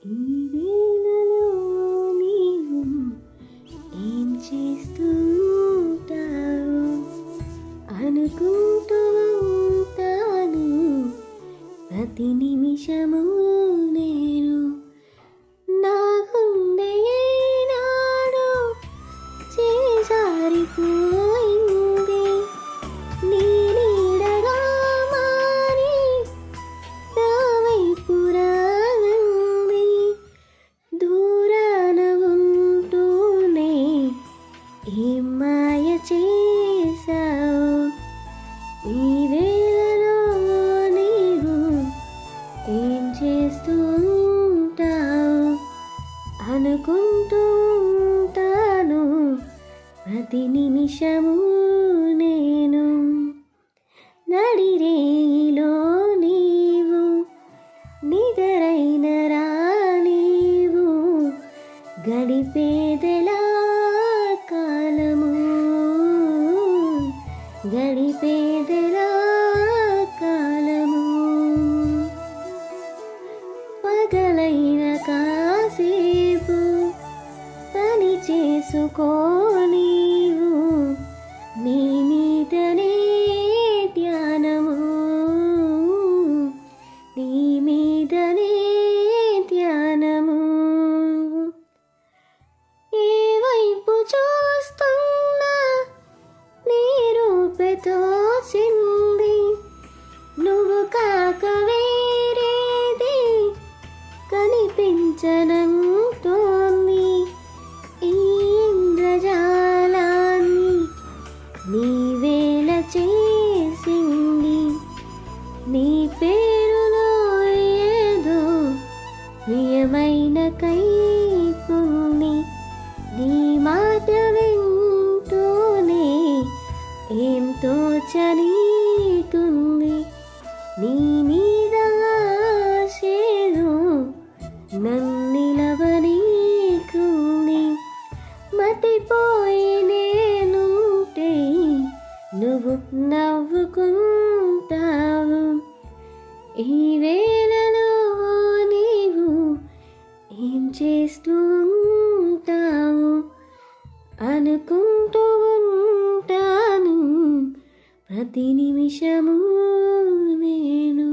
ఈ వేళలో నీవు ఏం చేస్తూ ఉంటావు అనుకుంటూ ఉంటాను ప్రతి నిమిషము నేను. నా గుండె ఏనాడు చేజారిపోయింది నీ నీడగా మారి నా వైపు రానంది. దూరాన ఉంటూనే ఏం మాయ చేశావు ఈ వేళలో నీవు ఏం చేస్తూ ఉంటావు అనుకుంటూ ఉంటాను ప్రతి నిమిషము నేను. నడిరేలో నీవు నిదరైన రానీవు గడిపేదెలా కాలము గడిపేదెలా కాలము. పగలైన కాసేపు పని చేసుకో నీవు నీ మీదనే ధ్యానము నీ మీదనే ధ్యానము. ఏ వైపు చూస్తున్నా నీ రూపతో చింది నువ్వు కాక వేరేది కనిపించనంటోంది. ఈ ఇంద్రజాలాన్ని నీవేళ చేసింది నీ పేరులో ఏదో ప్రియమైన కైపుంది. నీ మాట వింటూనే ఏం తోచనీటుంది. నీ మీద ఆశేదో నన్నిలవనీకుంది. మతిపోయి నేనుంటే నువ్వు నవ్వుకుంటావు ఈ వేళలో నీవు ఏం చేస్తూ ఉంటావు అనుకుంటూ ఉంటాను ప్రతి నిమిషము నేను.